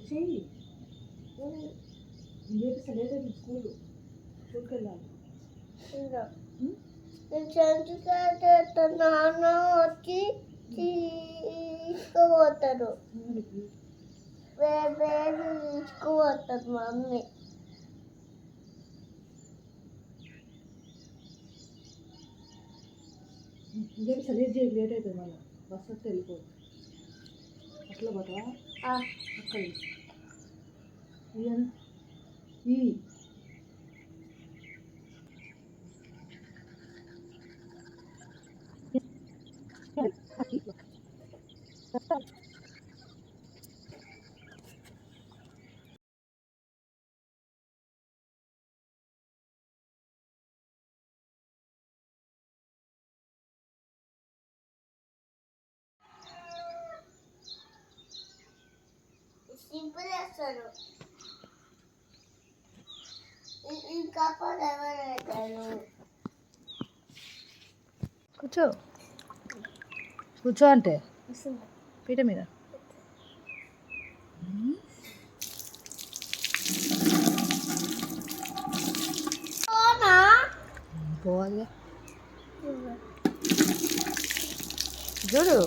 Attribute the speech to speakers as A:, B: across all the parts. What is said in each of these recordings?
A: చెయ్యి స్కూల్కి వెళ్ళాలి. నాన్న వచ్చి తీసుకుపోతాడు, తీసుకుపోతాడు మమ్మీ. ఇంకేం సరిగ్గా చేయి, లేట్ అవుతుంది మళ్ళీ బస్ వస్తే వెళ్ళిపోతుంది. అట్లా పోతా అక్కడ ఈ సింపుల్ వేస్తాడు. ఇంకా కూర్చో కూర్చో అంటే పీట మీద పోవాలిగా చూడు.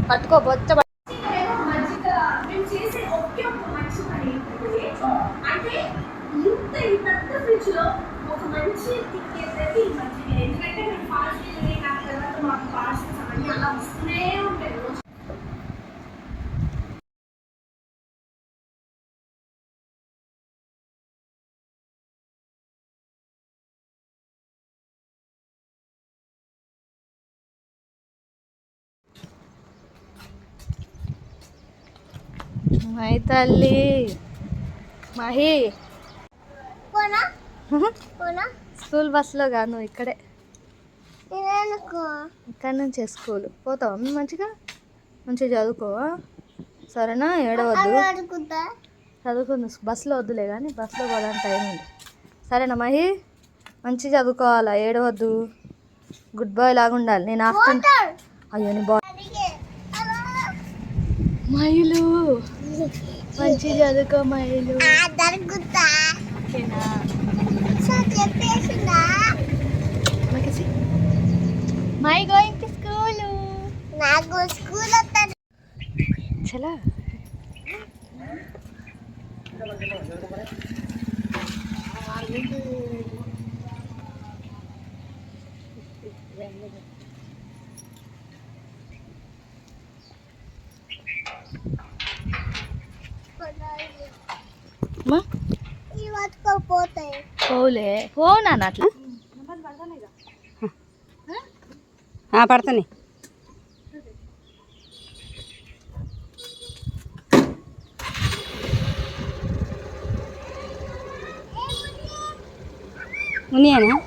A: పట్టుకో బొచ్చ అంటే ఇంత పెద్ద ఫ్రిడ్జ్ లో ఒక మంచి తిక్కేది మంచిగా, ఎందుకంటే మేము పార్సల్ తర్వాత మాకు పార్సల్స్ అవన్నీ అలా వస్తూనే ఉంటాయి.
B: మై తల్లి మహి స్కూల్ బస్సులో కాదు నువ్వు ఇక్కడే ఇక్కడ నుంచి స్కూల్ పోతావా మంచిగా చదువుకో సరేనా ఏడవద్దు చదువుకుంది బస్సులో వద్దులే కానీ బస్సులో పోవడానికి టైం ఉంది సరేనా మహి మంచిగా చదువుకోవాలా ఏడవద్దు గుడ్ బాయ్ లాగా ఉండాలి నేను ఆఫ్టర్ అయ్యో నీ బాయ్ మహిళ మంచిగా చదువుకో మహిళ ఓకేనా మై గోయింగ్ టు స్కూల్ నాకు స్కూల్ వస్తాను చలా పోలే పోనా అట్లా
C: పడతాయి ఉన్నాయనా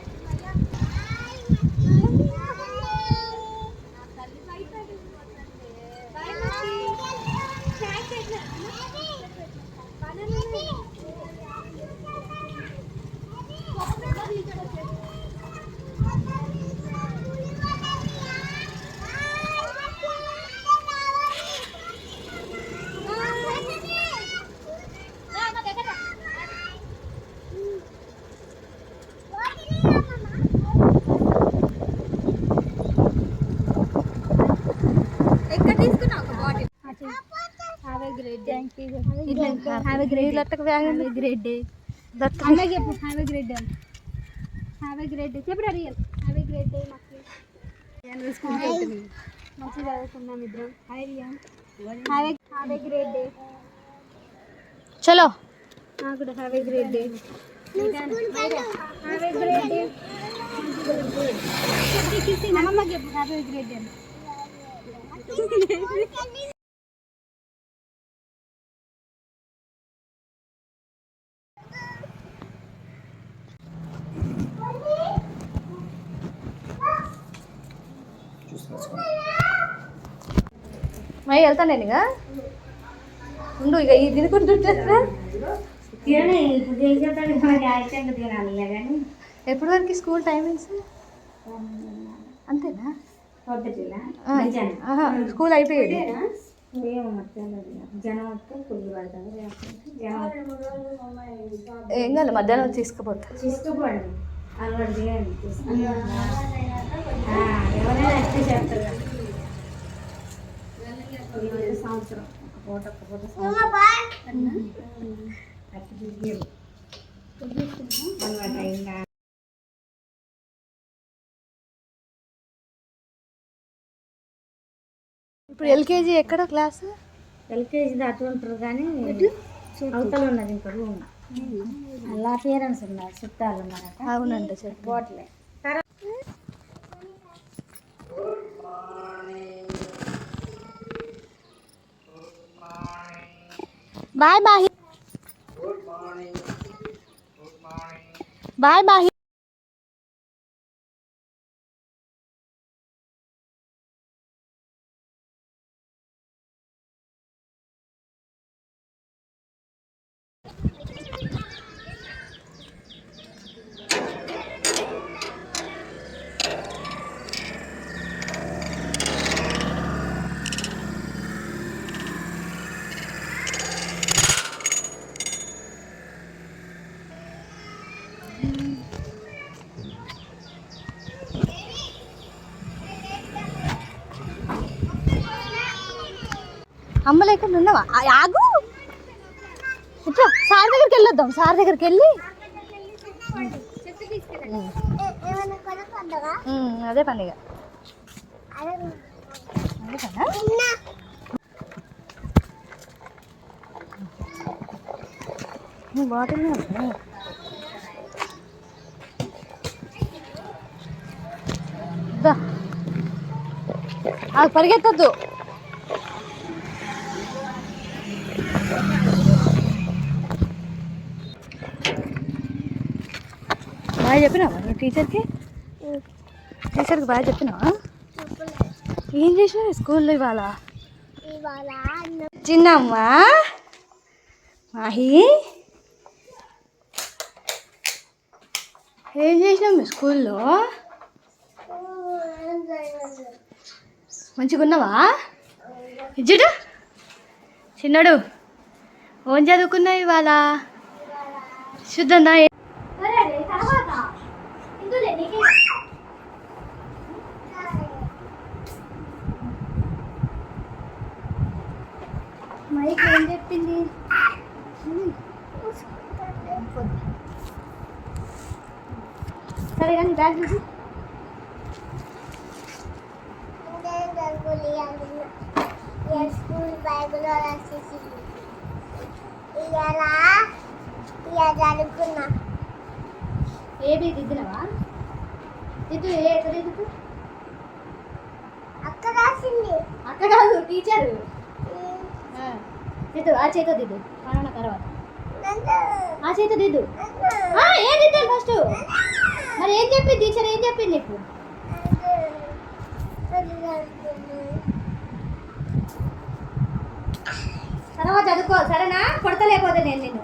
B: Have a great day.
A: చెప్పరా రియల్ హ్యావ్ ఎ గ్రేట్ డే మంచిగా చదువుకున్నాం ఇద్దరం hi Riya have a great day
B: చలో
A: నాకు కూడా have a great day have a great day అమ్మమ్మకి చెప్పు హ్యావ్ ఎ గ్రేట్ డే
B: మై వెళ్తా నేను ఇక ఉండు ఇక ఈ తినుకుంటుంటా ఎప్పటి వరకు స్కూల్ టైమింగ్స్ అంతేనా స్కూల్ అయిపోయేది ఏం కాదు మధ్యాహ్నం తీసుకుపోతా
C: సంవత్సరం
B: ఇప్పుడు ఎల్కేజీ ఎక్కడ క్లాస్
C: ఎల్కేజీ అటు ఉంటారు కానీ అవతల ఉన్నది ఇంకా రూమ్ అలా పేరెంట్స్ ఉన్నారు చుట్టాలు ఉన్నారట
B: అవునంట చెప్పు
C: పోట్లే
B: బాయ్ బాయ్ బాయ్ బాయ్ అమ్మ లేకుండా ఉన్నావా ఆగు ఇట్లా సార్ దగ్గరికి వెళ్ళొద్దాం సార్ దగ్గరికి వెళ్ళి అదే పండుగ బాటిల్ పరిగెత్తద్దు బాగా చెప్పినావా నువ్వు టీచర్కి బాగా చెప్పినావా? ఏం చేసినావు స్కూల్లో ఇవాళ? చిన్నమ్మా మాహి ఏం చేసినావు మీ స్కూల్లో? మంచిగా ఉన్నావా? ఇజ్జుడు చిన్నడు ఏం చదువుకున్నావు ఇవాళ? శుద్ధంగా మైక్ ఏం చెప్పింది? సరే కానీ బ్యాగ్ చూసి
C: స్కూల్ బ్యాగులో రాసేసి చదువుకున్నా.
B: ఏబీ దిద్దినవా? దిద్దు ఎట్లా దిద్దు?
C: అక్క రాసింది.
B: అక్క కాదు టీచరు. దిద్దు ఆ చేతితో దిద్దు కరోనా తర్వాత ఆ చేతితో దిద్దు. ఏం దిద్దాలి ఫస్ట్? మరి ఏం చెప్పింది టీచర్? ఏం చెప్పింది నీకు? తర్వాత చదువుకో సరేనా? కొడతలేకపోతే నేను నిన్ను